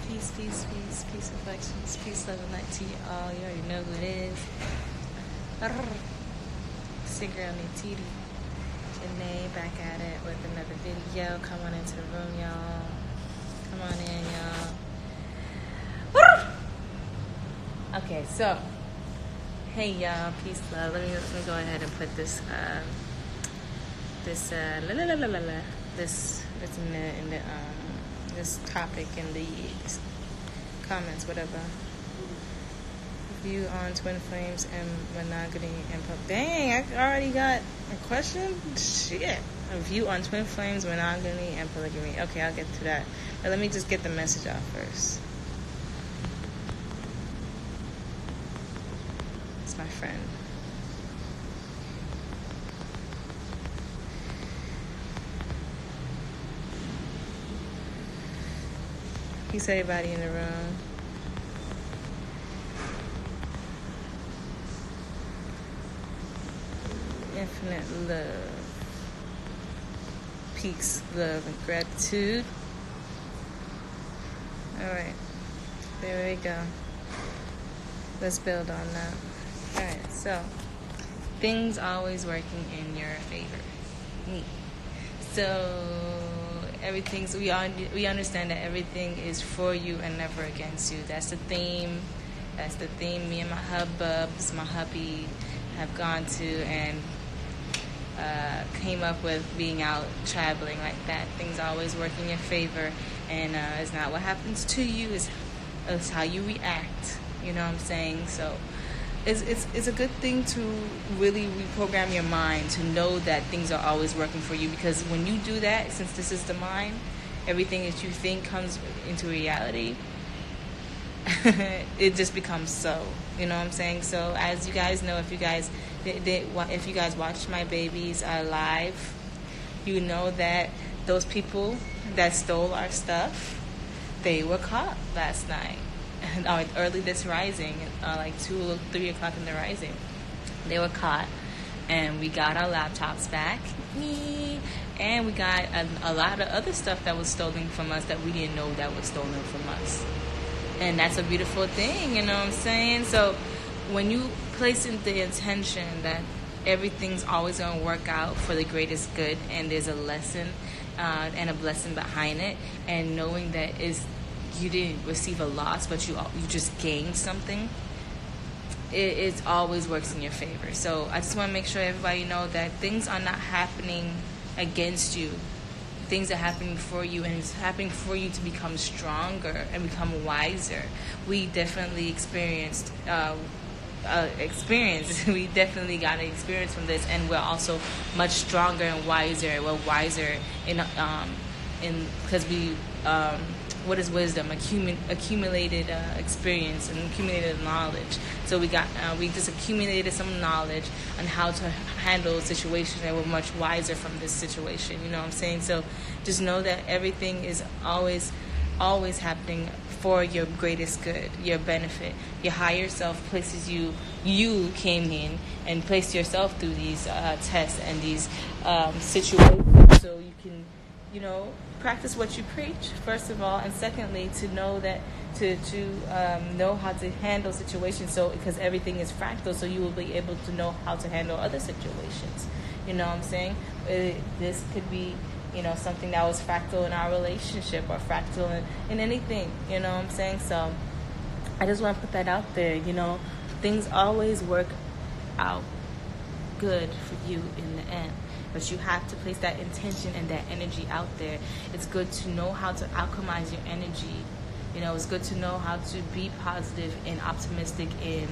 Peace, peace, peace, peace, affections, peace, love, and light to you all. You already know who it is. It's your girl, Nititi. Janae, back at it with another video. Come on into the room, y'all. Come on in, y'all. Okay, so, hey, y'all. Peace, love. Let me go ahead and put this this topic in the comments, whatever. View on twin flames and monogamy and dang, I already got a question. Shit. A view on twin flames, monogamy, and polygamy. Okay, I'll get to that. But let me just get the message out first. It's my friend. Peace, everybody in the room. Infinite love. Peace, love, and gratitude. Alright. There we go. Let's build on that. Alright, so things always working in your favor. Me. So everything's we understand that everything is for you and never against you. That's the theme. Me and my my hubby have gone to and came up with being out traveling like that. Things always work in your favor, and it's not what happens to you, it's how you react. You know what I'm saying? So it's a good thing to really reprogram your mind to know that things are always working for you, because when you do that, since this is the mind, everything that you think comes into reality. It just becomes so. You know what I'm saying? So as you guys know, if you guys watched my babies live, you know that those people that stole our stuff, they were caught last night. Early this rising, like 2 or 3 o'clock in the rising, they were caught, and we got our laptops back, and we got a lot of other stuff that was stolen from us that we didn't know that was stolen from us, and that's a beautiful thing, you know what I'm saying? So when you place in the intention that everything's always going to work out for the greatest good, and there's a lesson and a blessing behind it, and knowing that you didn't receive a loss, but you just gained something, it always works in your favor. So I just want to make sure everybody know that things are not happening against you. Things are happening for you, and it's happening for you to become stronger and become wiser. We definitely experienced we definitely got an experience from this, and we're also much stronger and wiser. We're wiser in because we what is wisdom? Accumulated experience and accumulated knowledge. So we just accumulated some knowledge on how to handle situations, and we're much wiser from this situation. You know what I'm saying? So just know that everything is always happening for your greatest good, your benefit. Your higher self places you came in and placed yourself through these tests and these situations, so you can, practice what you preach, first of all, and secondly, to know that to know how to handle situations. So because everything is fractal, so you will be able to know how to handle other situations. You know what I'm saying? This could be something that was fractal in our relationship, or fractal in anything. You know what I'm saying? So I just want to put that out there. Things always work out good for you in the end. But you have to place that intention and that energy out there. It's good to know how to alchemize your energy. It's good to know how to be positive and optimistic in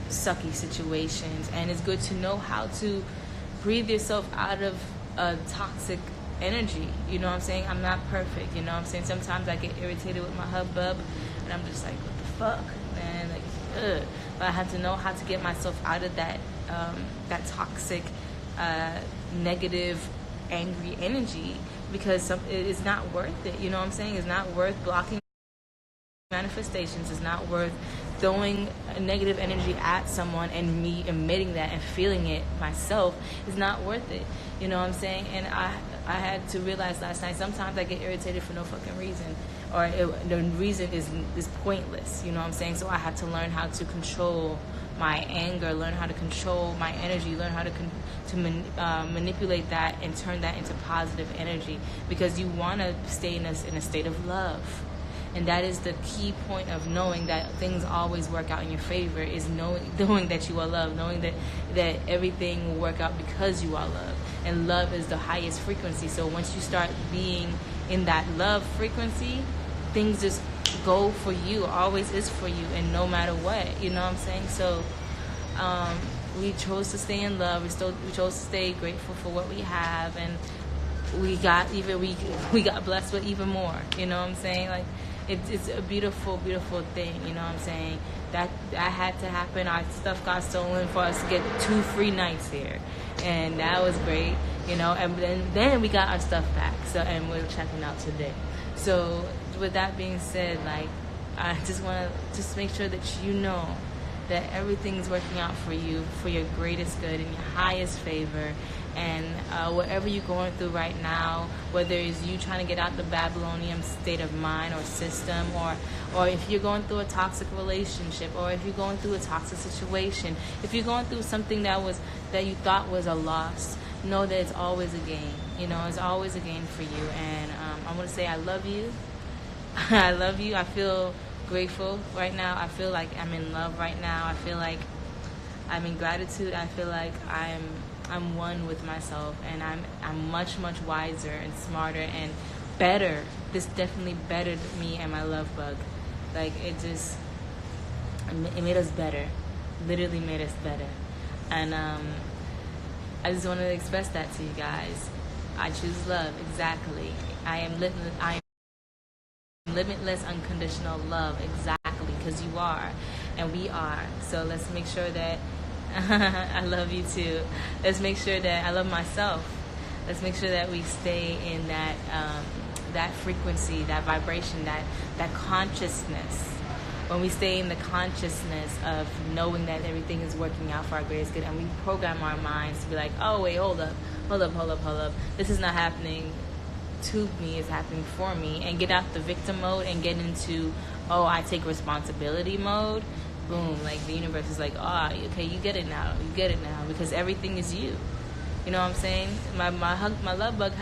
sucky situations. And it's good to know how to breathe yourself out of a toxic energy. You know what I'm saying? I'm not perfect. You know what I'm saying? Sometimes I get irritated with my hubbub, and I'm just like, what the fuck, man? Like, ugh. But I have to know how to get myself out of that toxic, negative, angry energy, because it is not worth it. You know what I'm saying? It's not worth blocking manifestations. It's not worth throwing a negative energy at someone and me emitting that and feeling it myself is not worth it. You know what I'm saying? And I had to realize last night, sometimes I get irritated for no fucking reason, or the reason is pointless. You know what I'm saying? So I had to learn how to control my anger, learn how to control my energy, learn how to manipulate that and turn that into positive energy, because you want to stay in a state of love. And that is the key point of knowing that things always work out in your favor, is knowing that you are loved, knowing that everything will work out because you are loved. And love is the highest frequency. So once you start being in that love frequency, things just go for you, always is for you, and no matter what, you know what I'm saying? So we chose to stay in love. We chose to stay grateful for what we have, and we got blessed with even more. You know what I'm saying? Like, it's a beautiful, beautiful thing. You know what I'm saying? That had to happen. Our stuff got stolen for us to get 2 free nights here, and that was great. You know, and then we got our stuff back. So, and we're checking out today. So with that being said, like, I just want to just make sure that you know that everything's working out for you, for your greatest good and your highest favor. And whatever you're going through right now, whether it's you trying to get out the Babylonian state of mind or system, or if you're going through a toxic relationship, or if you're going through a toxic situation, if you're going through something that you thought was a loss, know that it's always a gain. You know, it's always a gain for you. And I want to say I love you. I love you. I feel grateful right now. I feel like I'm in love right now. I feel like I'm in gratitude. I feel like I'm one with myself, and I'm much, much wiser and smarter and better. This definitely bettered me and my love bug. Like, it made us better. Literally made us better. And I just want to express that to you guys. I choose love. Exactly. I am limitless, unconditional love. Exactly, because you are, and we are. So let's make sure that I love you too. Let's make sure that I love myself. Let's make sure that we stay in that frequency, that vibration, that consciousness. When we stay in the consciousness of knowing that everything is working out for our greatest good, and we program our minds to be like, oh wait, hold up. This is not happening to me, it's happening for me, and get out the victim mode and get into, oh, I take responsibility mode. Boom, like the universe is like, oh, okay, you get it now, because everything is you. You know what I'm saying? My love bug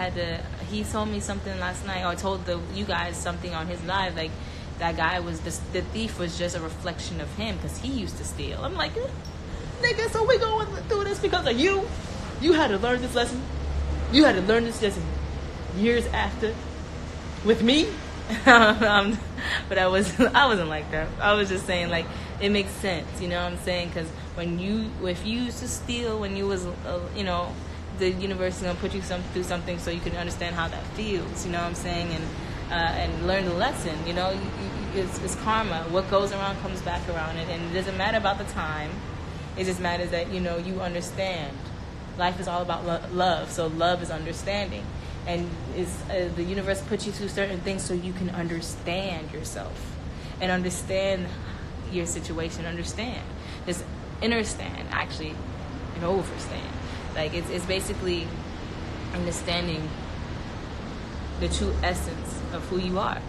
he told me something last night, or I told you guys something on his live, like that guy was, the thief was just a reflection of him, because he used to steal. I'm like, nigga, so we going through this because of you? You had to learn this lesson? You had to learn this lesson years after with me? But I wasn't like that. I was just saying, like, it makes sense, you know what I'm saying? Because if you used to steal when you was, the universe is gonna put you through something so you can understand how that feels, you know what I'm saying? And learn the lesson, you know. It's karma. What goes around comes back around, and it doesn't matter about the time. It just matters that you understand. Life is all about love, so love is understanding. And the universe puts you through certain things so you can understand yourself and understand your situation. Understand. Just understand, actually, and overstand. Like, it's basically understanding the true essence of who you are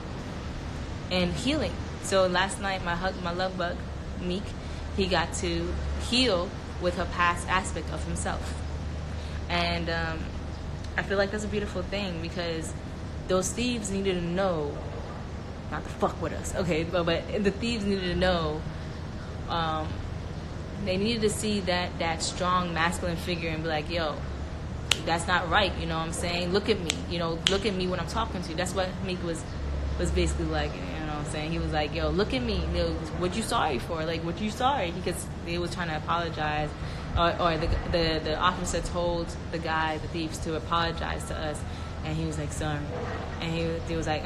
and healing. So last night, my love bug, Meek, he got to heal with a past aspect of himself. And I feel like that's a beautiful thing, because those thieves needed to know not to fuck with us, okay? But the thieves needed to know. They needed to see that strong masculine figure and be like, yo, that's not right. You know what I'm saying? Look at me. Look at me when I'm talking to you. That's what Meek was basically like. You know what I'm saying? He was like, yo, look at me. What you sorry for? Like, what you sorry? Because they was trying to apologize. Or the officer told the thieves to apologize to us, and he was like, sorry. And he was like,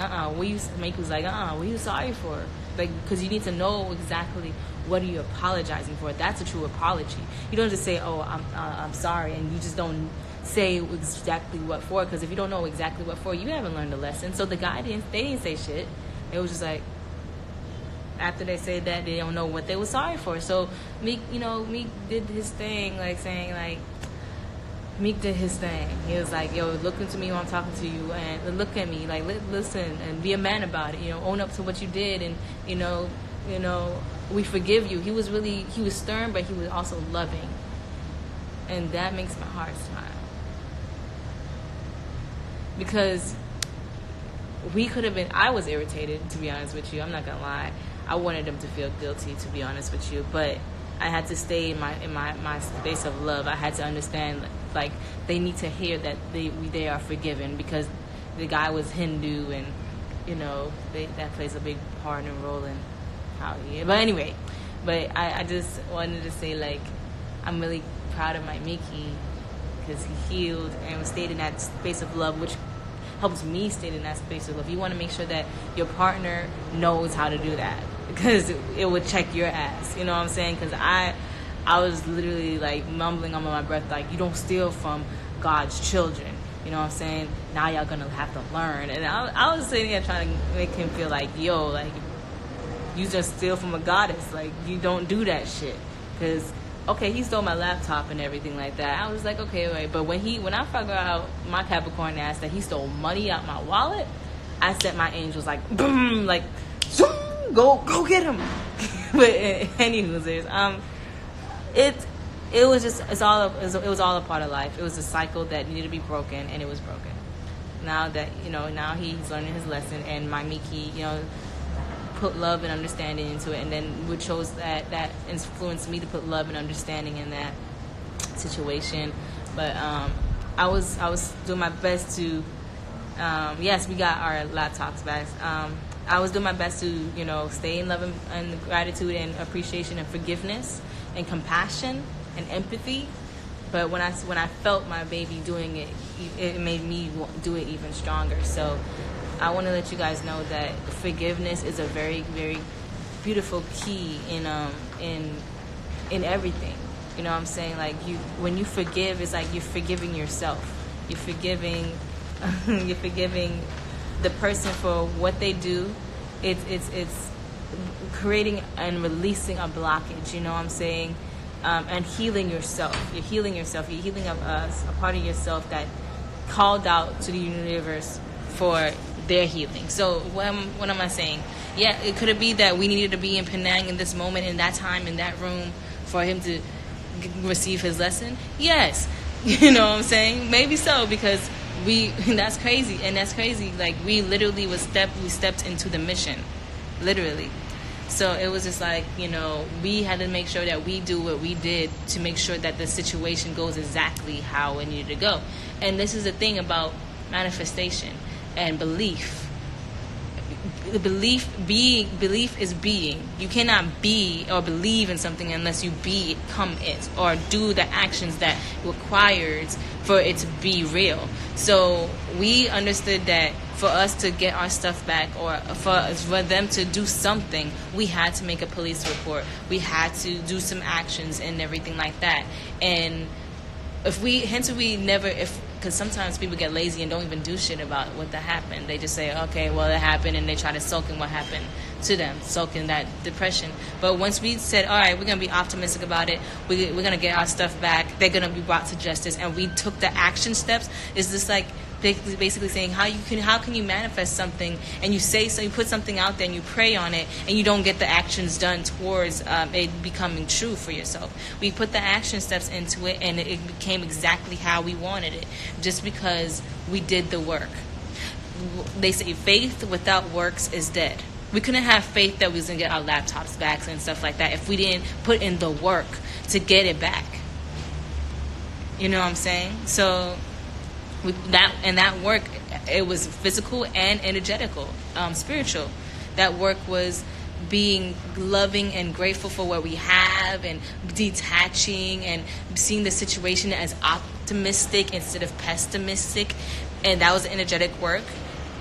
Meek was like, what are you sorry for? Like, because you need to know exactly what are you apologizing for. That's a true apology. You don't just say, oh, I'm sorry, and you just don't say exactly what for, because if you don't know exactly what for, you haven't learned the lesson. So the guy they didn't say shit. It was just like, after they say that, they don't know what they were sorry for. So Meek, Meek did his thing, like saying like, Meek did his thing. He was like, yo, look into me when I'm talking to you, and look at me, like listen and be a man about it. Own up to what you did, and we forgive you. He was stern, but he was also loving, and that makes my heart smile. Because we could have been, I was irritated, to be honest with you. I'm not gonna lie. I wanted them to feel guilty, to be honest with you, but I had to stay in my space of love. I had to understand, like, they need to hear that they are forgiven, because the guy was Hindu, and that plays a big part and role in how he is. But anyway, I just wanted to say, like, I'm really proud of my Mickey, because he healed and stayed in that space of love, which helps me stay in that space of love. You want to make sure that your partner knows how to do that, because it would check your ass. You know what I'm saying? Because I was literally like mumbling under my breath, like, you don't steal from God's children. You know what I'm saying? Now y'all gonna have to learn. And I was sitting here trying to make him feel like, yo, like, you just steal from a goddess. Like, you don't do that shit. Because, okay, he stole my laptop and everything like that. I was like, okay, wait. But when I figured out my Capricorn ass that he stole money out my wallet, I set my angels like, boom, like, zoom, go get him. But anywho, it was all a part of life. It was a cycle that needed to be broken, and it was broken. Now that now he's learning his lesson, and my Miki, put love and understanding into it, and then we chose that influenced me to put love and understanding in that situation. But I was doing my best to yes, we got our laptops back. I was doing my best to stay in love and gratitude and appreciation and forgiveness and compassion and empathy. But when I felt my baby doing it, it made me do it even stronger. So I want to let you guys know that forgiveness is a very, very beautiful key in everything. You know what I'm saying? Like, when you forgive, it's like you're forgiving yourself. You're forgiving the person for what they do. It's creating and releasing a blockage. You know what I'm saying? And healing yourself. You're healing yourself. You're healing a part of yourself that called out to the universe for their healing. So what am I saying? Yeah, it could be that we needed to be in Penang in this moment, in that time, in that room, for him to receive his lesson. Yes, you know what I'm saying? Maybe so, because that's crazy. Like, we literally stepped into the mission, literally. So it was just like, we had to make sure that we do what we did to make sure that the situation goes exactly how it needed to go. And this is the thing about manifestation and belief. Belief is being. You cannot be or believe in something unless you become it or do the actions that requires for it to be real. So we understood that for us to get our stuff back, or for them to do something, we had to make a police report. We had to do some actions and everything like that. And because sometimes people get lazy and don't even do shit about what that happened. They just say, okay, well, it happened, and they try to soak in what happened to them, soak in that depression. But once we said, all right, we're going to be optimistic about it, we're going to get our stuff back, they're going to be brought to justice, and we took the action steps, is just like basically saying how can you manifest something, and you say so, you put something out there and you pray on it, and you don't get the actions done towards it becoming true for yourself. We put the action steps into it, and it became exactly how we wanted it, just because we did the work. They say faith without works is dead. We couldn't have faith that we was going to get our laptops back and stuff like that if we didn't put in the work to get it back. You know what I'm saying? So that work, it was physical and energetical, spiritual. That work was being loving and grateful for what we have, and detaching and seeing the situation as optimistic instead of pessimistic. And that was energetic work.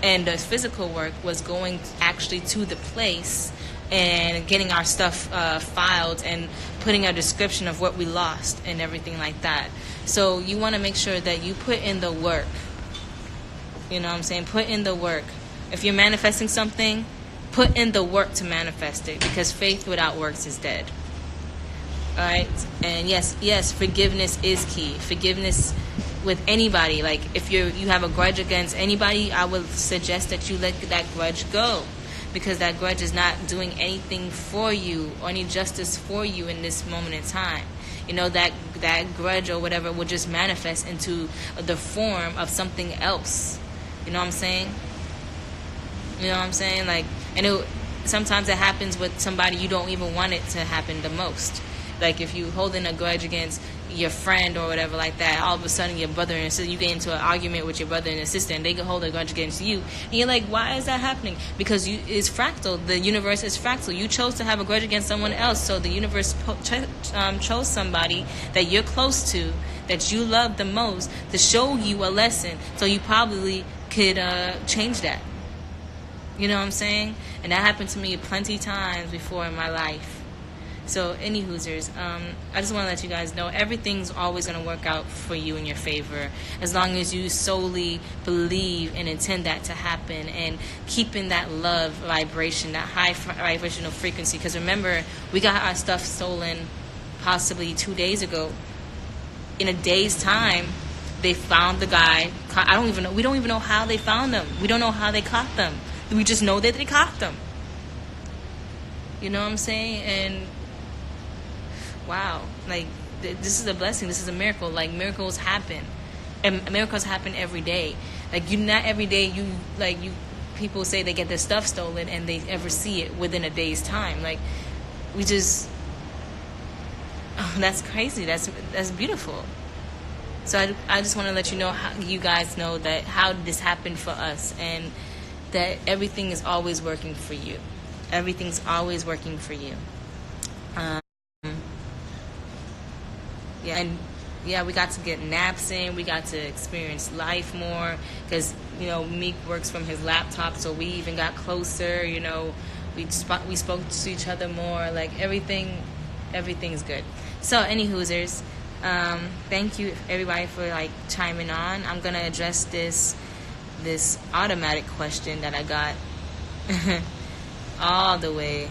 And the physical work was going actually to the place and getting our stuff filed and putting a description of what we lost and everything like that. So you want to make sure that you put in the work. You know what I'm saying? Put in the work. If you're manifesting something, Put in the work to manifest it, because faith without works is dead. All right? And yes, forgiveness is key. Forgiveness with anybody. Like, if you have a grudge against anybody, I would suggest that you let that grudge go, because that grudge is not doing anything for you or any justice for you in this moment in time. You know, that grudge or whatever will just manifest into the form of something else. You know what I'm saying? You know what I'm saying? Like, and sometimes it happens with somebody you don't even want it to happen the most. Like, if you holding a grudge against your friend or whatever like that, all of a sudden your brother and sister, you get into an argument with your brother and your sister, and they can hold a grudge against you, and you're like, why is that happening? Because it's fractal. The universe is fractal. You chose to have a grudge against someone else, so the universe chose somebody that you're close to, that you love the most, to show you a lesson, so you probably could change that. You know what I'm saying? And that happened to me plenty times before in my life. So, any Hoosers, I just want to let you guys know everything's always going to work out for you in your favor, as long as you solely believe and intend that to happen, and keeping that love vibration, that high vibrational frequency. Because remember, we got our stuff stolen possibly 2 days ago. In a day's time, they found the guy. We don't even know how they found them. We don't know how they caught them. We just know that they caught them. You know what I'm saying? And wow, like, this is a blessing. This is a miracle. Like, miracles happen, and miracles happen every day. Like, not every day people say they get their stuff stolen and they ever see it within a day's time. Like, that's crazy. That's beautiful. So I just want to let you guys know that how this happened for us, and that everything is always working for you. Everything's always working for you. We got to get naps in. We got to experience life more, because Meek works from his laptop, so we even got closer. We spoke to each other more. Like, everything's good. So, any Hoosers, thank you everybody for chiming on. I'm gonna address this automatic question that I got all the way.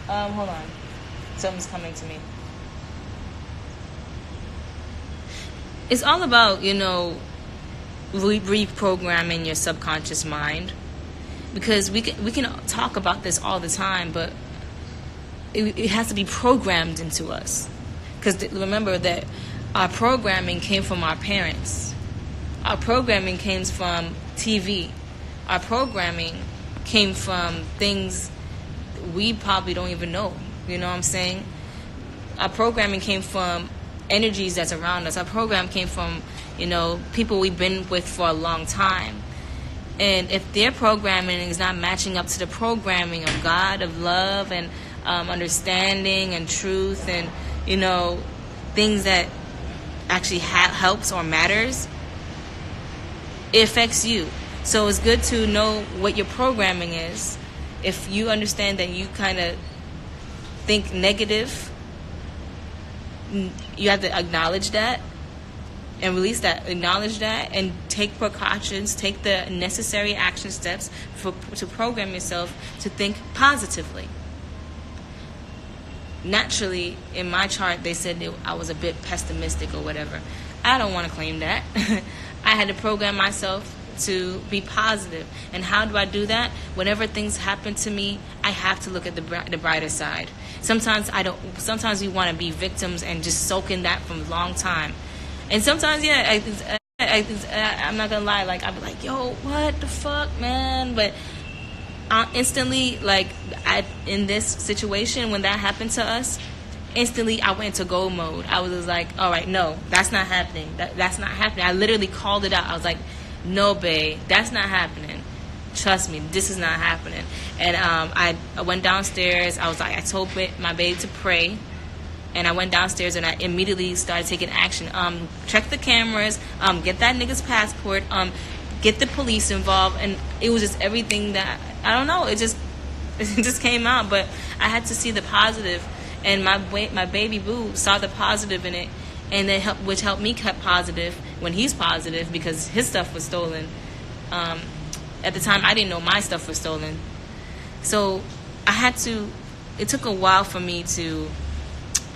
Hold on, something's coming to me. It's all about, reprogramming your subconscious mind, because we can talk about this all the time, but it has to be programmed into us. Because remember that our programming came from our parents. Our programming came from TV. Our programming came from things we probably don't even know. You know what I'm saying? Our programming came from energies that's around us. Our program came from, people we've been with for a long time. And if their programming is not matching up to the programming of God, of love and understanding and truth and, things that actually helps or matters, it affects you. So it's good to know what your programming is. If you understand that you kind of think negative, you have to acknowledge that and release that, acknowledge that, and take precautions, take the necessary action steps to program yourself to think positively. Naturally, in my chart, they said that I was a bit pessimistic or whatever. I don't want to claim that. I had to program myself to be positive. And how do I do that? Whenever things happen to me, I have to look at the brighter side. Sometimes I don't. Sometimes we want to be victims and just soak in that from a long time. And sometimes, I'm not gonna lie. Like, I'll be like, "Yo, what the fuck, man?" But instantly, in this situation, when that happened to us, instantly I went into go mode. I was just like, "All right, no, that's not happening. That's not happening." I literally called it out. I was like, "No, babe, that's not happening. Trust me, this is not happening." And I went downstairs. I told my babe to pray, and I went downstairs and I immediately started taking action. Check the cameras, get that nigga's passport, get the police involved, and it was just everything that I don't know. It just came out, but I had to see the positive, and my baby boo saw the positive in it, and which helped me keep positive when he's positive, because his stuff was stolen. At the time, I didn't know my stuff was stolen. So it took a while for me to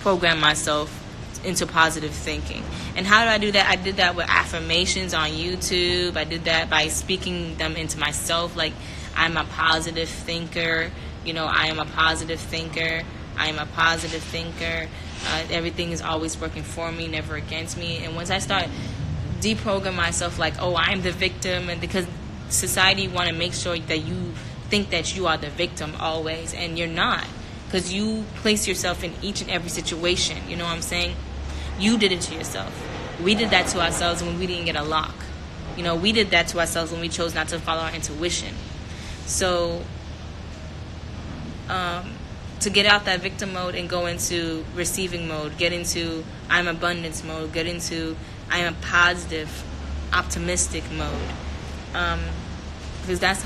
program myself into positive thinking. And how did I do that? I did that with affirmations on YouTube. I did that by speaking them into myself, like, I'm a positive thinker. I am a positive thinker. I am a positive thinker. Everything is always working for me, never against me. And once I start deprogram myself, like, oh, I'm the victim, and because society want to make sure that you think that you are the victim always, and you're not, because you place yourself in each and every situation. You know what I'm saying? You did it to yourself. We did that to ourselves when we didn't get a lock. We did that to ourselves when we chose not to follow our intuition. So to get out that victim mode and go into receiving mode, get into I'm abundance mode, get into I'm a positive, optimistic mode, because that's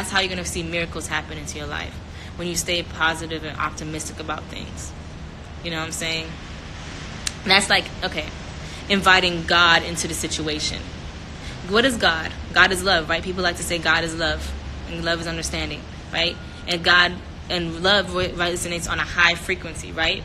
how you're gonna see miracles happen into your life, when you stay positive and optimistic about things. You know what I'm saying? And that's like, okay, inviting God into the situation. What is God? God is love, right? People like to say God is love, and love is understanding, right? And God and love resonates on a high frequency, right?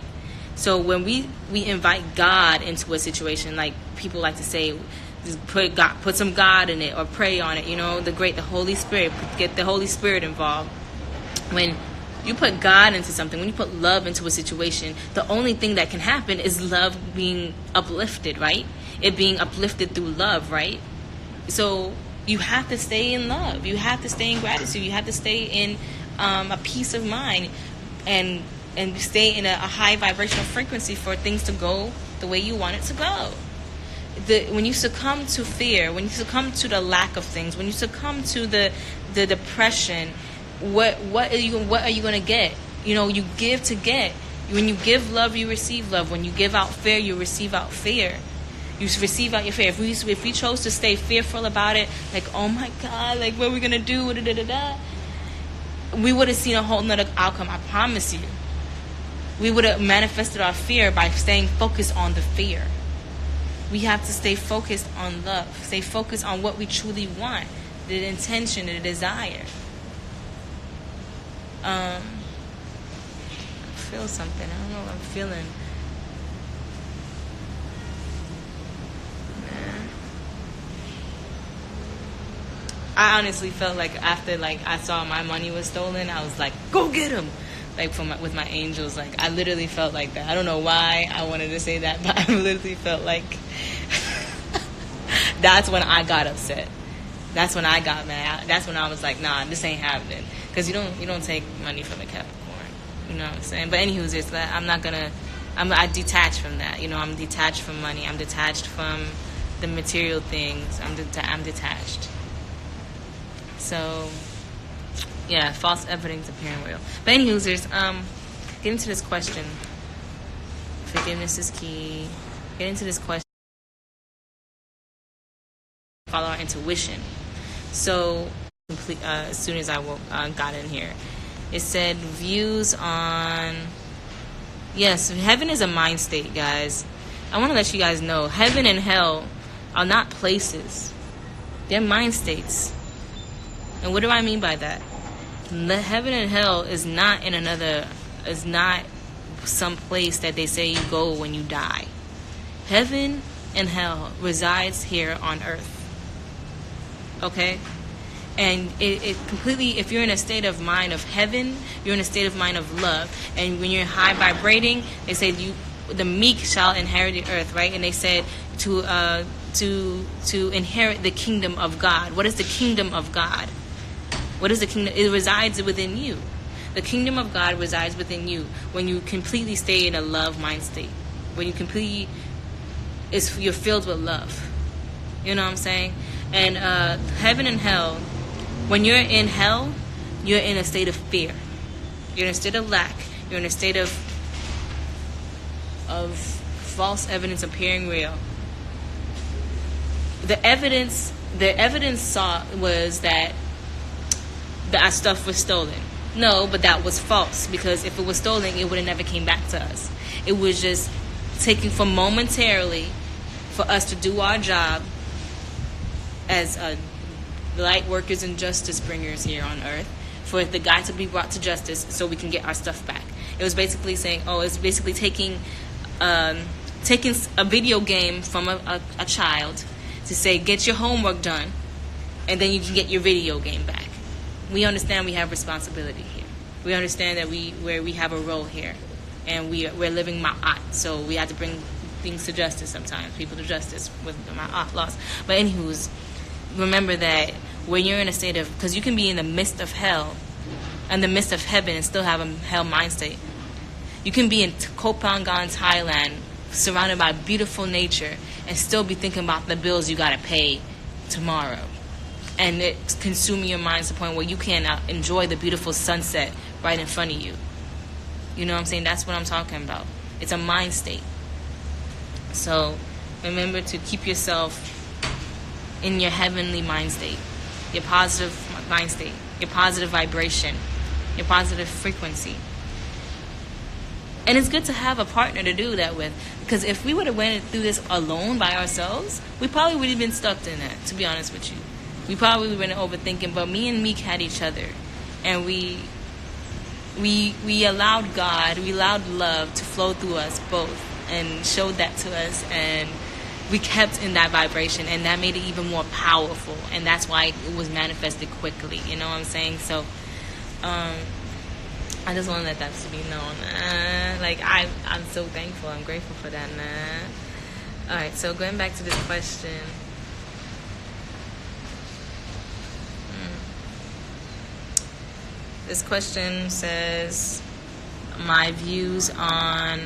So when we invite God into a situation, like people like to say, just put some God in it or pray on it, the Holy Spirit, get the Holy Spirit involved. When you put God into something, when you put love into a situation, the only thing that can happen is love being uplifted, right? It being uplifted through love, right? So you have to stay in love. You have to stay in gratitude. You have to stay in a peace of mind and stay in a high vibrational frequency for things to go the way you want it to go. When you succumb to fear, when you succumb to the lack of things, when you succumb to the depression, what are you going to get? You give to get. When you give love, you receive love. When you give out fear, you receive out fear. You receive out your fear. If we chose to stay fearful about it, like, oh my God, like, what are we going to do? We would have seen a whole nother outcome, I promise you. We would have manifested our fear by staying focused on the fear. We have to stay focused on love. Stay focused on what we truly want. The intention, the desire. I feel something. I don't know what I'm feeling. I honestly felt like after I saw my money was stolen, I was like, go get him. With my angels, I literally felt like that. I don't know why I wanted to say that, but I literally felt like that's when I got upset. That's when I got mad. That's when I was like, nah, this ain't happening. Because you don't take money from a Capricorn. You know what I'm saying? But anywho's, it's that I detach from that. I'm detached from money. I'm detached from the material things. I'm detached. So, yeah, false evidence appearing real. But anywho's, get into this question. Forgiveness is key. Get into this question. Follow our intuition. So, as soon as I got in here, it said views on. Yes, heaven is a mind state, guys. I want to let you guys know, heaven and hell are not places. They're mind states. And what do I mean by that? The heaven and hell is not some place that they say you go when you die. Heaven and hell resides here on earth. Okay? And it completely, if you're in a state of mind of heaven, you're in a state of mind of love. And when you're high vibrating, they say the meek shall inherit the earth, right? And they said to inherit the kingdom of God. What is the kingdom of God? What is the kingdom? It resides within you. The kingdom of God resides within you when you completely stay in a love mind state. When you completely, you're filled with love. You know what I'm saying? And heaven and hell, when you're in hell, you're in a state of fear. You're in a state of lack. You're in a state of false evidence appearing real. The evidence was that our stuff was stolen. No, but that was false, because if it was stolen, it would have never came back to us. It was just taken for momentarily for us to do our job as light workers and justice bringers here on earth, for the guy to be brought to justice so we can get our stuff back. It was basically saying, it's basically taking a video game from a child to say, get your homework done, and then you can get your video game back. We understand we have responsibility here. We understand that we have a role here, and we're living ma'at, so we have to bring things to justice sometimes, people to justice with the ma'at laws. But anywho's, remember that when you're in a state of, because you can be in the midst of hell, in the midst of heaven, and still have a hell mind state. You can be in Koh Phangan, Thailand, surrounded by beautiful nature, and still be thinking about the bills you gotta pay tomorrow. And it's consuming your mind to the point where you can't enjoy the beautiful sunset right in front of you. You know what I'm saying? That's what I'm talking about. It's a mind state. So remember to keep yourself in your heavenly mind state, your positive mind state, your positive vibration, your positive frequency. And it's good to have a partner to do that with. Because if we would have went through this alone by ourselves, we probably would have been stuck in that, to be honest with you. We probably would have been overthinking, but me and Meek had each other. And we allowed God, we allowed love to flow through us both and showed that to us. And we kept in that vibration, and that made it even more powerful. And that's why it was manifested quickly. You know what I'm saying? So, I just want to let that to be known. I'm so thankful. I'm grateful for that, man. All right, so going back to this question. This question says, my views on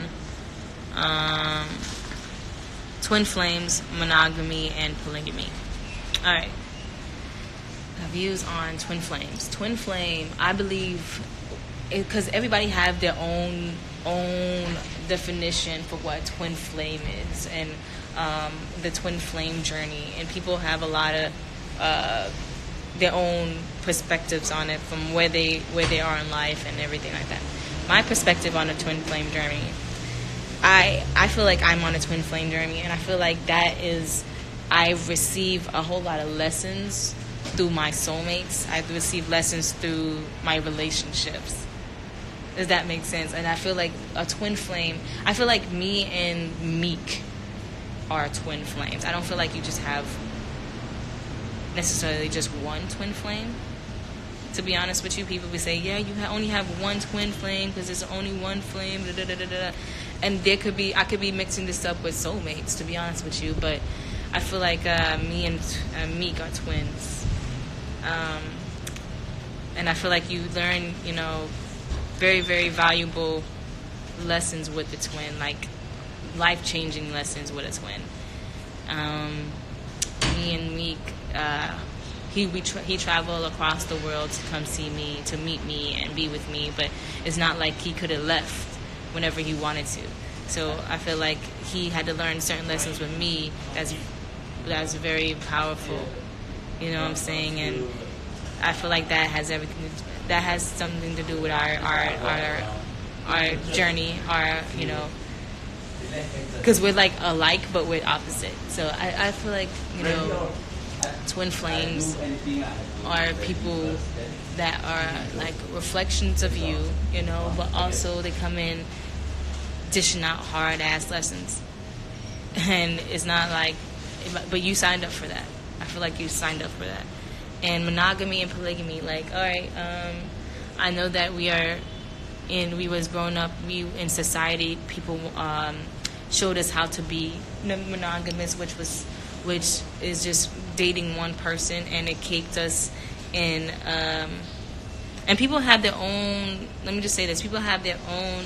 twin flames, monogamy, and polygamy. All right. My views on twin flames. Twin flame, I believe, because everybody have their own definition for what twin flame is, and the twin flame journey, and people have a lot of their own perspectives on it from where they are in life and everything like that. My perspective on a twin flame journey, I feel like I'm on a twin flame journey, and I feel like that is, I've received a whole lot of lessons through my soulmates. I've received lessons through my relationships. Does that make sense? And I feel like a twin flame, I feel like me and Meek are twin flames. I don't feel like you just have necessarily just one twin flame. To be honest with you, people will say, yeah, you only have one twin flame because there's only one flame, da, da, da, da, da. And I could be mixing this up with soulmates, to be honest with you, but I feel like me and Meek are twins. And I feel like you learn, very, very valuable lessons with the twin, like life-changing lessons with a twin. Me and Meek, he traveled across the world to come see me, to meet me and be with me, but it's not like he could have left whenever he wanted to. So I feel like he had to learn certain lessons with me that's very powerful. You know what I'm saying? And I feel like that has something to do with our journey, because we're like alike but we're opposite. So I feel like twin flames are people that are like reflections of you, but also they come in dishing out hard ass lessons, and it's not like, but you signed up for that. I feel like you signed up for that. And monogamy and polygamy, like, all right, I know that we was growing up, in society, people showed us how to be monogamous, which is just dating one person, and it caked us in, and people have their own, let me just say this, people have their own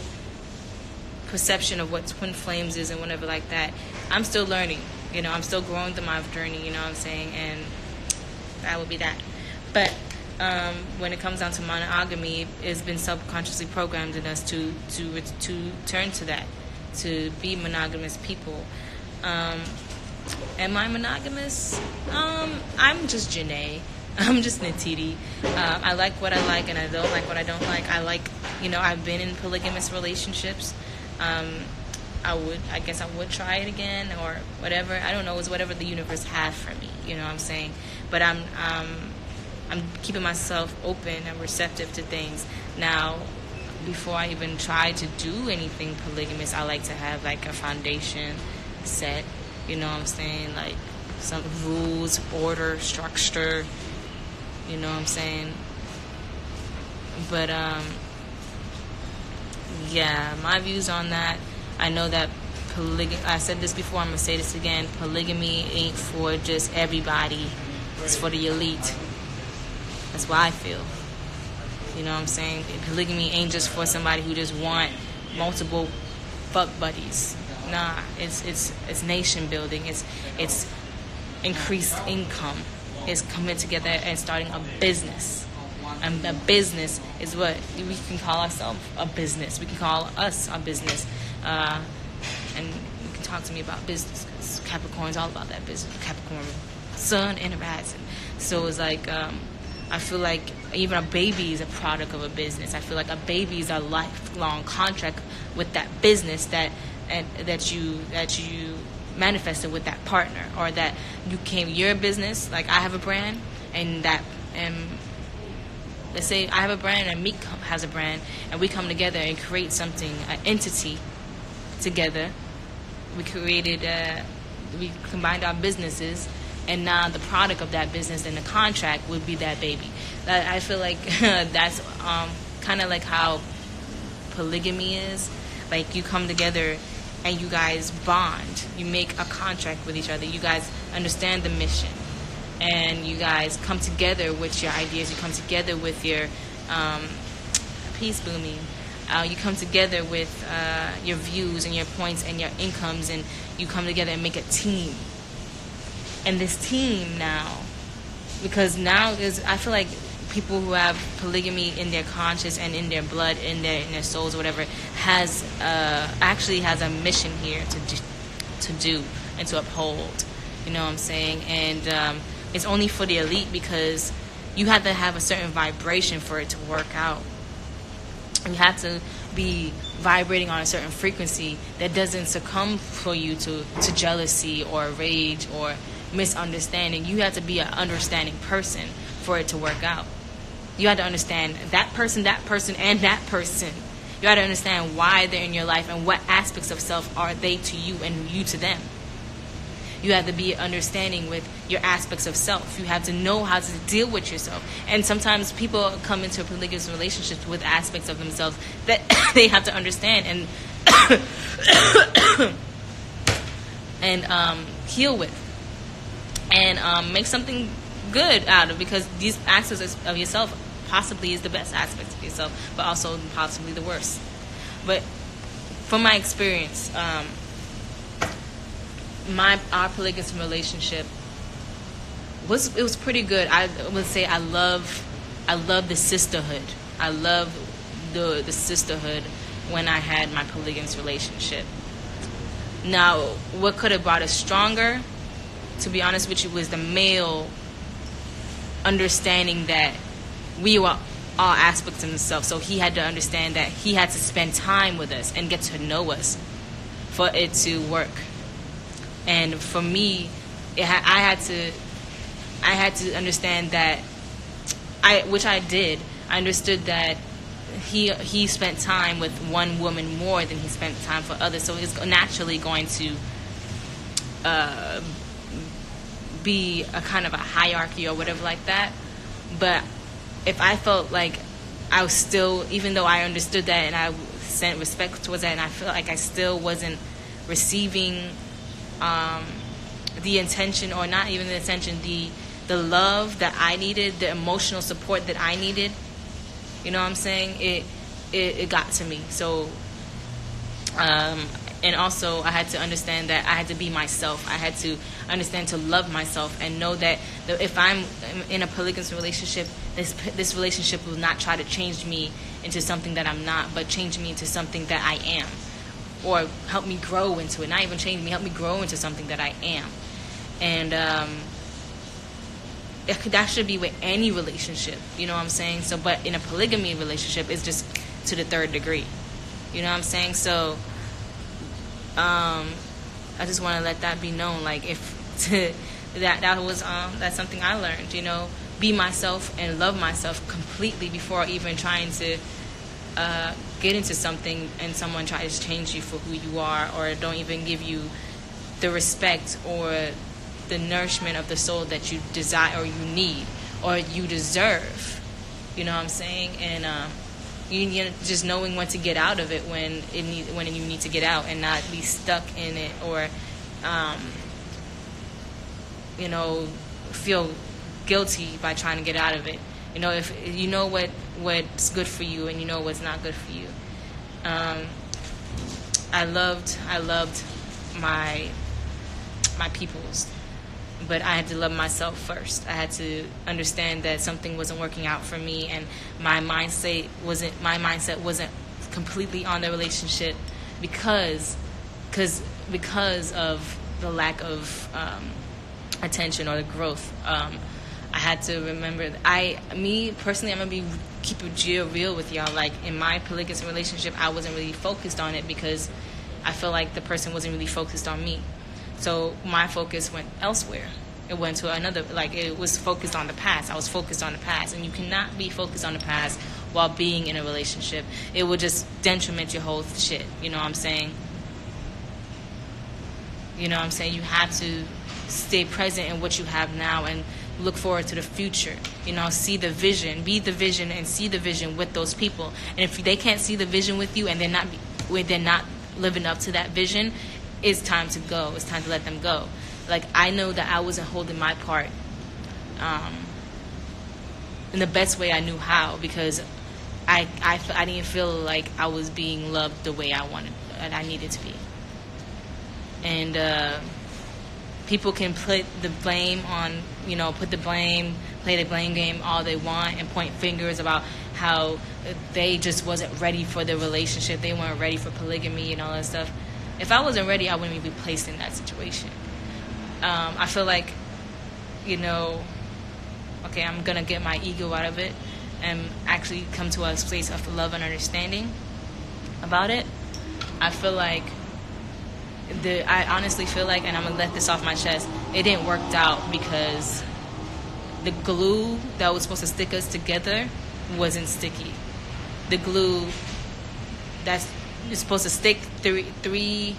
perception of what twin flames is and whatever like that. I'm still learning, I'm still growing through my journey, you know what I'm saying, and that would be that. But when it comes down to monogamy, it's been subconsciously programmed in us to turn to that, to be monogamous people. Am I monogamous? I'm just Janae. I'm just Natiti. I like what I like, and I don't like what I don't like. I've been in polygamous relationships. I guess I would try it again or whatever. I don't know. It's whatever the universe has for me. You know what I'm saying? But I'm keeping myself open and receptive to things. Now, before I even try to do anything polygamous, I like to have like a foundation set. You know what I'm saying? Like some rules, order, structure. You know what I'm saying? But yeah, my views on that. I know that polygamy. I said this before. I'm gonna say this again. Polygamy ain't for just everybody. It's for the elite. That's what I feel. You know what I'm saying? Polygamy ain't just for somebody who just want multiple fuck buddies. Nah, it's nation building. It's increased income. It's coming together and starting a business. And a business is what we can call ourselves a business. We can call us a business. And you can talk to me about business, because Capricorn's all about that business. Capricorn, sun and rising. So it's like, I feel like even a baby is a product of a business. I feel like a baby is a lifelong contract with that business that you manifested with that partner, or that you came your business. Like I have a brand, and let's say I have a brand and Meek has a brand, and we come together and create something, an entity together. We combined our businesses, and now the product of that business and the contract would be that baby. I feel like that's kind of like how polygamy is. Like you come together and you guys bond. You make a contract with each other. You guys understand the mission, and you guys come together with your ideas. You come together with your peace booming. You come together with your views and your points and your incomes, and you come together and make a team. And this team now, because now I feel like people who have polygamy in their conscious and in their blood, in their souls, or whatever, actually has a mission here to do and to uphold. You know what I'm saying? And it's only for the elite, because you have to have a certain vibration for it to work out. You have to be vibrating on a certain frequency that doesn't succumb for you to jealousy or rage or misunderstanding. You have to be an understanding person for it to work out. You have to understand that person, and that person. You have to understand why they're in your life and what aspects of self are they to you and you to them. You have to be understanding with your aspects of self. You have to know how to deal with yourself. And sometimes people come into a polygamous relationship with aspects of themselves that they have to understand and heal with, and make something good out of, because these aspects of yourself possibly is the best aspect of yourself, but also possibly the worst. But from my experience, our polygamous relationship was pretty good. I would say I love the sisterhood. I love the sisterhood when I had my polygamous relationship. Now, what could have brought us stronger, to be honest with you, was the male understanding that we were all aspects of himself. So he had to understand that he had to spend time with us and get to know us for it to work. And for me, I had to understand that, which I did. I understood that he spent time with one woman more than he spent time for others. So it's naturally going to be a kind of a hierarchy or whatever like that. But if I felt like I was still, even though I understood that and I sent respect towards that, and I feel like I still wasn't receiving the intention, or not even the intention, the love that I needed, the emotional support that I needed, you know what I'm saying? It got to me. So, and also I had to understand that I had to be myself. I had to understand to love myself and know that if I'm in a polygamous relationship, this relationship will not try to change me into something that I'm not, but change me into something that I am. Or help me grow into it. Not even change me, help me grow into something that I am. And that should be with any relationship, you know what I'm saying? So, but in a polygamy relationship, it's just to the third degree, you know what I'm saying? So, I just want to let that be known. Like, if that's something I learned, you know, be myself and love myself completely before even trying to get into something and someone tries to change you for who you are, or don't even give you the respect or the nourishment of the soul that you desire or you need or you deserve. You know what I'm saying? And you know, just knowing when to get out of it when you need to get out, and not be stuck in it, or you know, feel guilty by trying to get out of it. You know, if you know what's good for you and you know what's not good for you. I loved my peoples, but I had to love myself first. I had to understand that something wasn't working out for me, and my mindset wasn't completely on the relationship because of the lack of attention or the growth. I had to remember that me personally, I'm gonna keep it real with y'all. Like, in my polygamous relationship, I wasn't really focused on it because I feel like the person wasn't really focused on me. So my focus went elsewhere. It went to another, like, it was focused on the past. I was focused on the past, and you cannot be focused on the past while being in a relationship. It will just detriment your whole shit. You know what I'm saying? You know what I'm saying? You have to stay present in what you have now and look forward to the future. You know, see the vision, be the vision, and see the vision with those people. And if they can't see the vision with you and they're not living up to that vision, it's time to go. It's time to let them go. Like, I know that I wasn't holding my part in the best way I knew how, because I didn't feel like I was being loved the way I needed to be. And people can put the blame on, you know, play the blame game all they want and point fingers about how they just wasn't ready for the relationship. They weren't ready for polygamy and all that stuff. If I wasn't ready, I wouldn't be placed in that situation. I feel like, you know, okay, I'm going to get my ego out of it and actually come to a place of love and understanding about it. I honestly feel like, and I'm going to let this off my chest, it didn't work out because the glue that was supposed to stick us together wasn't sticky. The glue that's supposed to stick three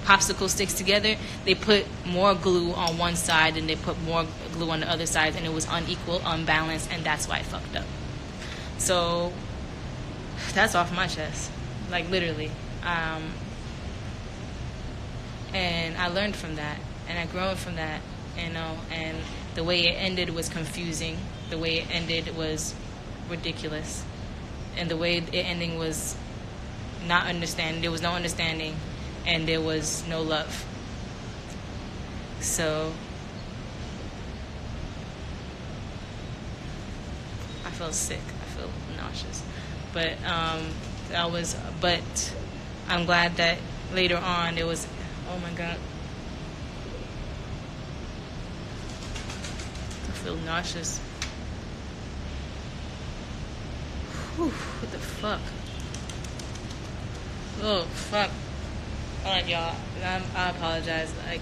popsicle sticks together, they put more glue on one side and they put more glue on the other side, and it was unequal, unbalanced, and that's why it fucked up. So that's off my chest, like, literally. And I learned from that, and I grew from that, you know, and the way it ended was confusing. The way it ended was ridiculous. And the way it ending was not understanding. There was no understanding, and there was no love. So I felt sick. I feel nauseous. But but I'm glad that later on it was, oh my God, I feel nauseous. Whew, what the fuck? Oh, fuck. Alright, y'all. I apologize. Like,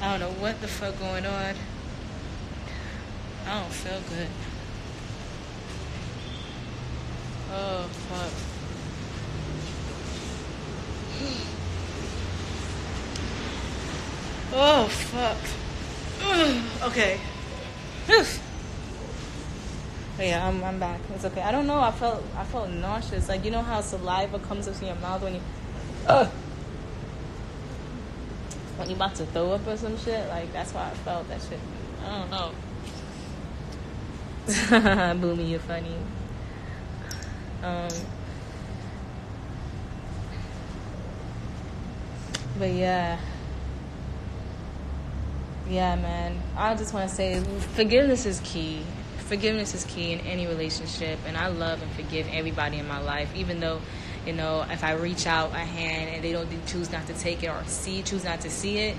I don't know what the fuck going on. I don't feel good. Oh, fuck. Oh, fuck. Okay. But yeah, I'm back. It's okay. I don't know. I felt nauseous. Like, you know how saliva comes up in your mouth when you about to throw up or some shit? Like, that's why I felt that shit. I don't know. Boomy, you're funny. But yeah, man. I just want to say forgiveness is key. Forgiveness is key in any relationship, and I love and forgive everybody in my life, even though, you know, if I reach out a hand and they choose not to take it or choose not to see it,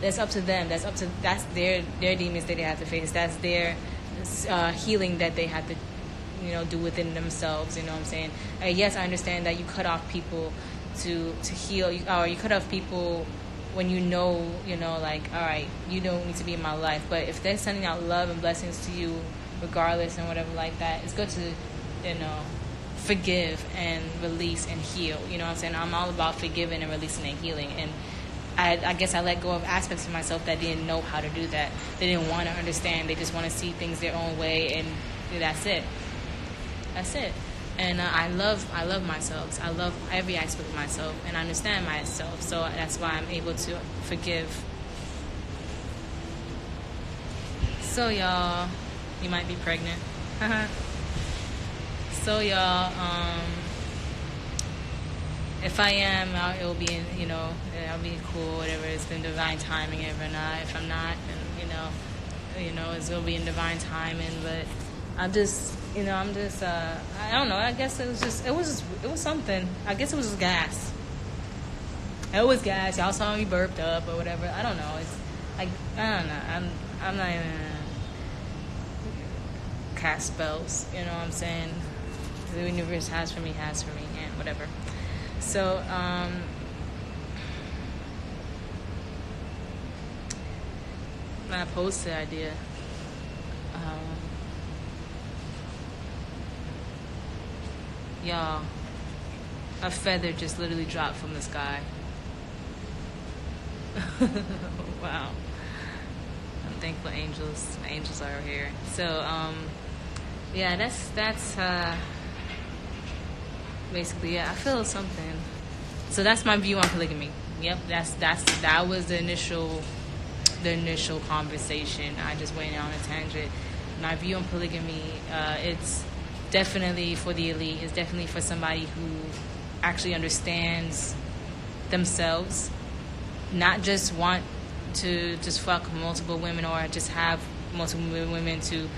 that's up to them. That's their demons that they have to face. That's their healing that they have to, you know, do within themselves. You know what I'm saying? Yes, I understand that you cut off people to heal, or you cut off people when you know, like, all right, you don't need to be in my life. But if they're sending out love and blessings to you, regardless and whatever like that, it's good to, forgive and release and heal. You know what I'm saying? I'm all about forgiving and releasing and healing. And I guess I let go of aspects of myself that didn't know how to do that. They didn't want to understand. They just want to see things their own way, and that's it. That's it. And I love myself. I love every aspect of myself, and I understand myself. So that's why I'm able to forgive. So y'all, you might be pregnant. So y'all, if I am, it'll be, I'll be cool, whatever. It's been divine timing. If I'm not, it's gonna be in divine timing. But I don't know. I guess it was something. I guess it was just gas. It was gas. Y'all saw me burped up or whatever. I don't know. I don't know. I'm not even cast spells. You know what I'm saying? The universe has for me, and whatever. So, I posed the idea. Y'all, a feather just literally dropped from the sky. Wow. I'm thankful angels are here. So, yeah, that's basically, yeah, I feel something. So that's my view on polygamy. Yep, that was the initial conversation. I just went on a tangent. My view on polygamy, it's definitely for the elite. It's definitely for somebody who actually understands themselves, not just want to just fuck multiple women or just have multiple women to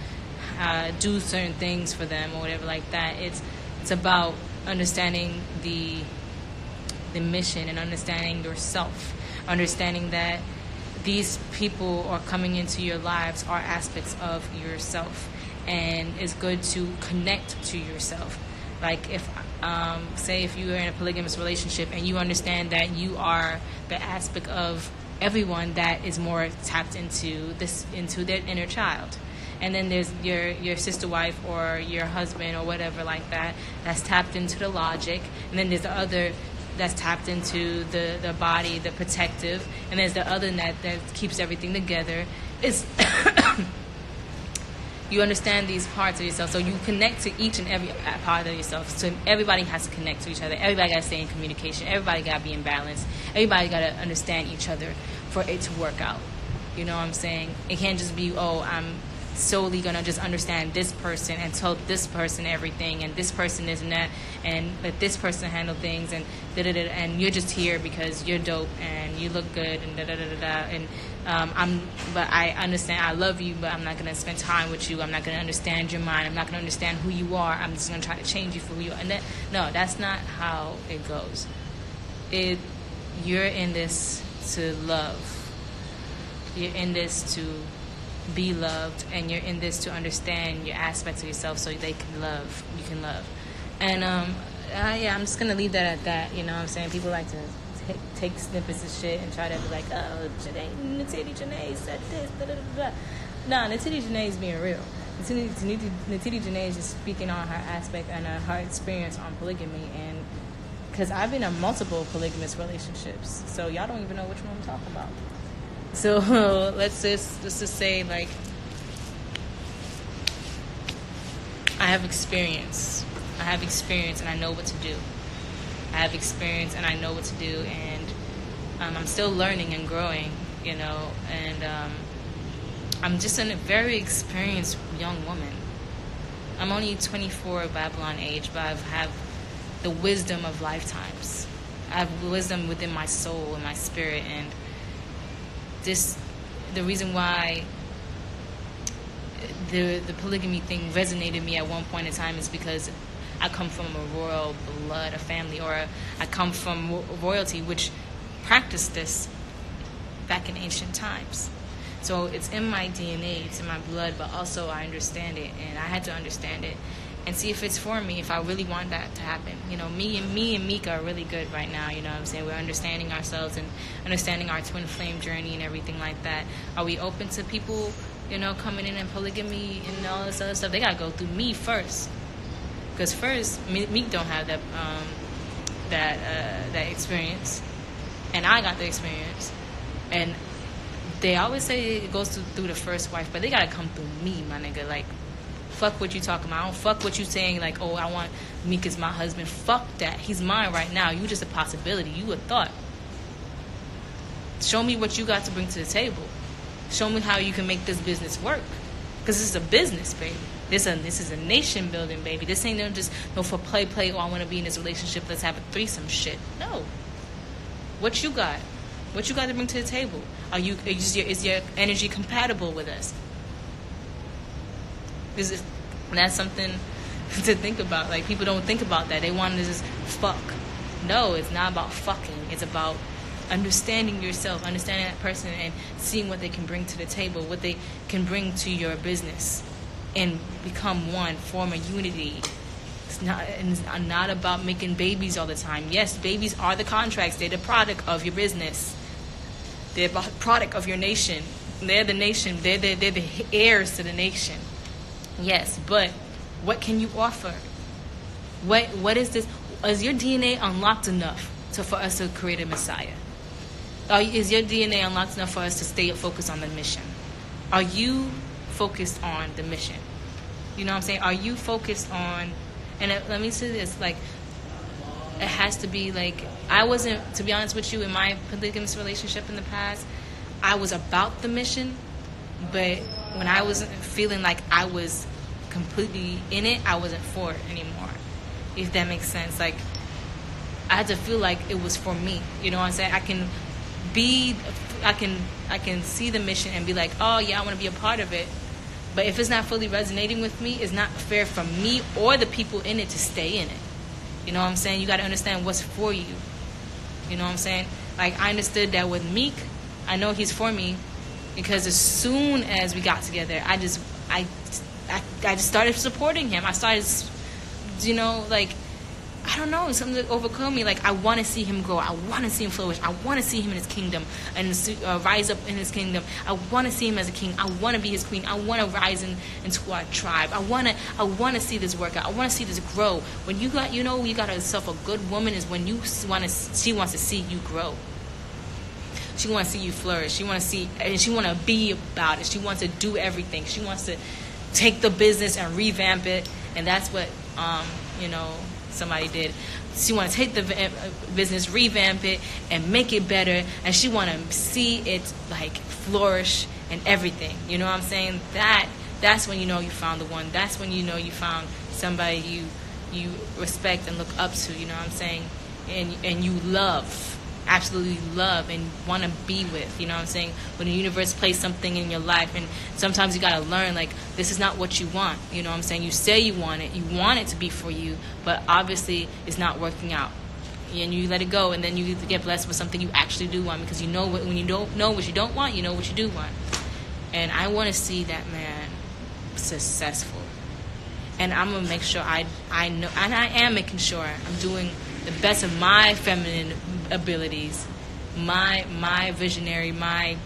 do certain things for them or whatever like that. It's about understanding the mission and understanding yourself, understanding that these people are coming into your lives are aspects of yourself, and it's good to connect to yourself. Like if you are in a polygamous relationship and you understand that you are the aspect of everyone that is more tapped into their inner child. And then there's your sister wife or your husband or whatever like that that's tapped into the logic. And then there's the other that's tapped into the body, the protective. And there's the other that keeps everything together. It's you understand these parts of yourself. So you connect to each and every part of yourself. So everybody has to connect to each other. Everybody got to stay in communication. Everybody got to be in balance. Everybody got to understand each other for it to work out. You know what I'm saying? It can't just be, I'm solely gonna just understand this person and tell this person everything, and this person isn't that, and let this person handle things, and and you're just here because you're dope and you look good and and but I understand, I love you, but I'm not gonna spend time with you. I'm not gonna understand your mind. I'm not gonna understand who you are. I'm just gonna try to change you for who you are. And no, that's not how it goes. You're in this to love. You're in this to be loved, and you're in this to understand your aspects of yourself so they can love. You can love. And I'm just gonna leave that at that. You know what I'm saying? People like to take snippets of shit and try to be like, Natiti Janae said this, Nah, Natiti Janae is being real. Natiti Janae is just speaking on her aspect and her experience on polygamy, and because I've been in multiple polygamous relationships, so y'all don't even know which one I'm talking about. So let's just say, like, I have experience and I know what to do. I have experience and I know what to do, and I'm still learning and growing, and I'm just a very experienced young woman. I'm only 24 Babylon age, but I have the wisdom of lifetimes. I have wisdom within my soul and my spirit, and the reason why the polygamy thing resonated me at one point in time is because I come from a royal blood, a family, or I come from royalty which practiced this back in ancient times. So it's in my DNA, it's in my blood, but also I understand it, and I had to understand it. and see if it's for me, if I really want that to happen. You know, me and Mika are really good right now, you know what I'm saying? We're understanding ourselves and understanding our twin flame journey and everything like that. Are we open to people, you know, coming in and polygamy and all this other stuff? They gotta go through me first. Because first, Meek don't have that experience. And I got the experience. And they always say it goes through the first wife, but they gotta come through me, my nigga. Like, fuck what you talking about. I don't fuck what you saying, like, oh, I want Meek as my husband. Fuck that. He's mine right now. You just a possibility. You a thought. Show me what you got to bring to the table. Show me how you can make this business work. Because this is a business, baby. This is a nation building, baby. This ain't just no for play, oh, I want to be in this relationship, let's have a threesome shit. No. What you got? What you got to bring to the table? Is your energy compatible with us? That's something to think about. Like, people don't think about that. They want to just fuck. No, it's not about fucking. It's about understanding yourself, understanding that person, and seeing what they can bring to the table, what they can bring to your business, and become one, form a unity. It's not about making babies all the time. Yes, babies are the contracts. They're the product of your business. They're the product of your nation. They're the nation. They're the heirs to the nation. Yes, but what can you offer? What is this? Is your DNA unlocked enough for us to create a Messiah? Is your DNA unlocked enough for us to stay focused on the mission? Are you focused on the mission? You know what I'm saying? Are you focused on, and let me say this, like, it has to be like, I wasn't, to be honest with you, in my polygamous relationship in the past, I was about the mission, but when I wasn't feeling like I was completely in it, I wasn't for it anymore, if that makes sense. Like, I had to feel like it was for me. You know what I'm saying? I can see the mission and be like, oh yeah, I want to be a part of it. But if it's not fully resonating with me, it's not fair for me or the people in it to stay in it. You know what I'm saying? You got to understand what's for you. You know what I'm saying? Like, I understood that with Meek, I know he's for me, because as soon as we got together, I just started supporting him. I started, you know, like, I don't know, something that overcome me. Like, I want to see him grow. I want to see him flourish. I want to see him in his kingdom and rise up in his kingdom. I want to see him as a king. I want to be his queen. I want to rise into our tribe. I want to see this work out. I want to see this grow. When you got yourself a good woman is when she wants to see you grow. She wants to see you flourish. She wants to be about it. She wants to do everything. She wants to take the business and revamp it. And that's what, somebody did. She want to take the business, revamp it, and make it better. And she want to see it, like, flourish and everything. You know what I'm saying? That's when you know you found the one. That's when you know you found somebody you respect and look up to. You know what I'm saying? And you love. Absolutely love and want to be with, you know what I'm saying? When the universe plays something in your life, and sometimes you got to learn, like, this is not what you want, you know what I'm saying? You say you want it to be for you, but obviously it's not working out, and you let it go, and then you get blessed with something you actually do want, because you know when you don't know what you don't want, you know what you do want. And I want to see that man successful, and I'm gonna make sure I know, and I am making sure I'm doing the best of my feminine abilities, my visionary, my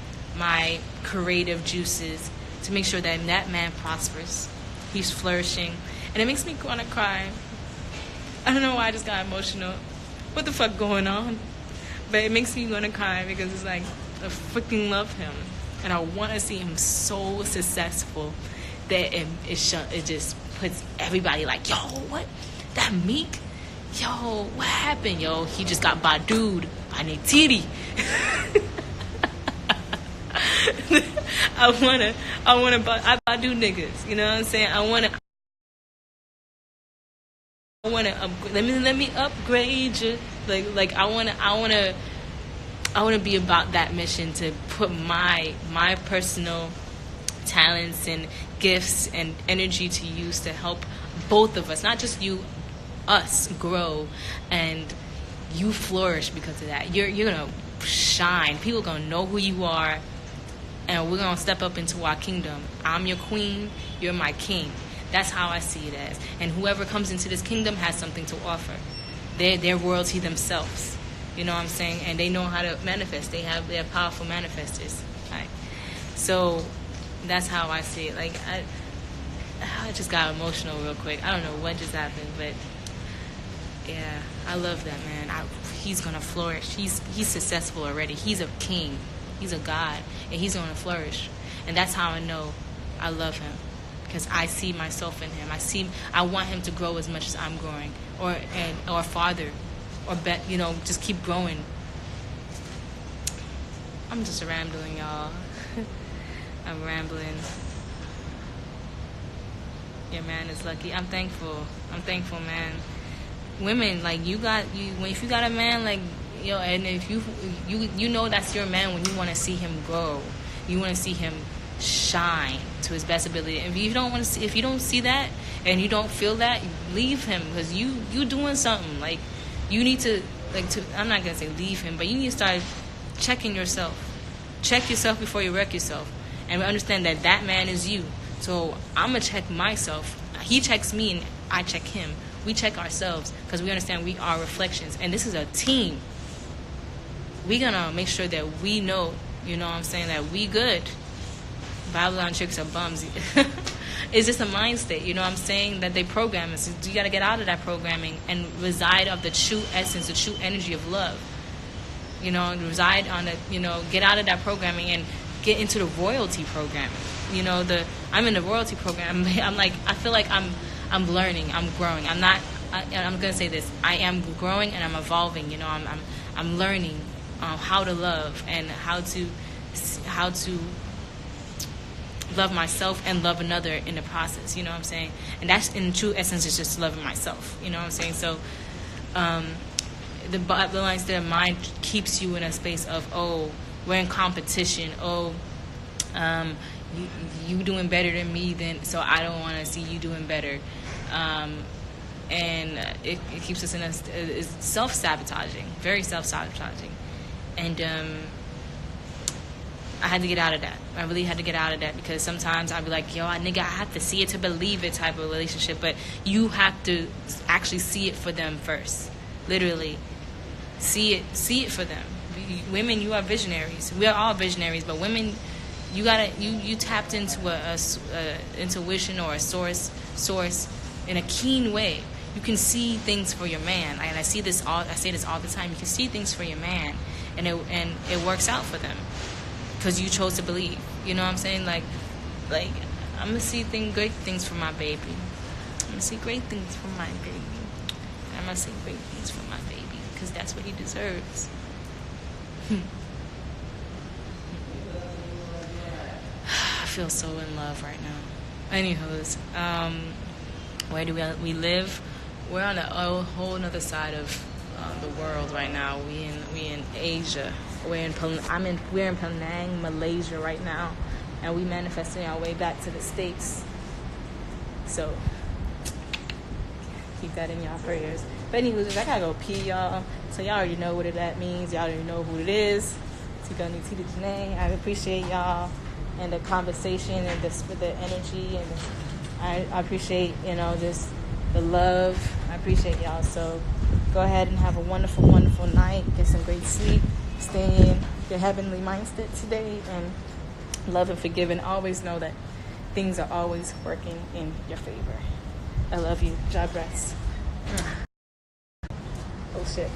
creative juices, to make sure that man prospers. He's flourishing. And it makes me want to cry. I don't know why I just got emotional. What the fuck going on? But it makes me want to cry because it's like, I freaking love him. And I want to see him so successful that it just puts everybody like, yo, what? That Meek? Yo, what happened? Yo, he just got badu'd by Neytiri. I badu niggas. You know what I'm saying? Let me upgrade you. Like I wanna be about that mission, to put my personal talents and gifts and energy to use to help both of us, not just you, us grow, and you flourish because of that. You're gonna shine. People gonna know who you are, and we're gonna step up into our kingdom. I'm your queen, you're my king. That's how I see it as. And whoever comes into this kingdom has something to offer. They're royalty themselves. You know what I'm saying? And they know how to manifest. They're powerful manifestors. Right? So that's how I see it. Like I just got emotional real quick. I don't know what just happened, but yeah, I love that man. He's gonna flourish. He's successful already. He's a king. He's a god, and he's gonna flourish. And that's how I know I love him, because I see myself in him. I want him to grow as much as I'm growing, or farther, or just keep growing. I'm just rambling, y'all. I'm rambling. Your man is lucky. I'm thankful, man. Women, like, if you got a man, like, and if you know that's your man when you want to see him grow, you want to see him shine to his best ability. And if you don't see that and you don't feel that, leave him, because you doing something. Like, you need to, I'm not gonna say leave him, but you need to start checking yourself. Check yourself before you wreck yourself, and understand that man is you. So I'm gonna check myself. He checks me, and I check him. We check ourselves, because we understand we are reflections, and this is a team. We're gonna make sure that we know, what I'm saying, that we good. Babylon tricks are bums. It's just a mind state, what I'm saying, that they program us. You got to get out of that programming and reside of the true essence, the true energy of love. Reside on it, get out of that programming and get into the royalty program. I'm in the royalty program. I feel like I'm learning, I'm growing. I'm going to say this. I am growing and I'm evolving. I'm learning how to love and how to love myself and love another in the process, what I'm saying? And that's, in true essence, is just loving myself, what I'm saying? So the bottom line is that mind keeps you in a space of, we're in competition, you doing better than me, so I don't want to see you doing better. And it keeps us in it's self-sabotaging, very self-sabotaging. And I had to get out of that. I really had to get out of that, because sometimes I'd be like, I have to see it to believe it type of relationship. But you have to actually see it for them first. Literally. See it for them. Women, you are visionaries. We are all visionaries, but women, you tapped into a intuition or a source in a keen way. You can see things for your man. And I say this all the time. You can see things for your man, and it works out for them. Because you chose to believe. You know what I'm saying? Like I'm going to see great things for my baby. I'm going to see great things for my baby. I'm going to see great things for my baby, because that's what he deserves. I feel so in love right now. Anywho's, where do we live? We're on a whole other side of the world right now. We in Asia. We're in Penang, Malaysia right now, and we manifesting our way back to the States. So keep that in y'all prayers. But anywho, I gotta go pee, y'all. So y'all already know what that means. Y'all already know who it is. I appreciate y'all and the conversation and the energy, and I appreciate just the love. I appreciate y'all. So go ahead and have a wonderful, wonderful night. Get some great sleep. Stay in your heavenly mindset today, and love and forgive, and always know that things are always working in your favor. I love you. God bless. Oh shit.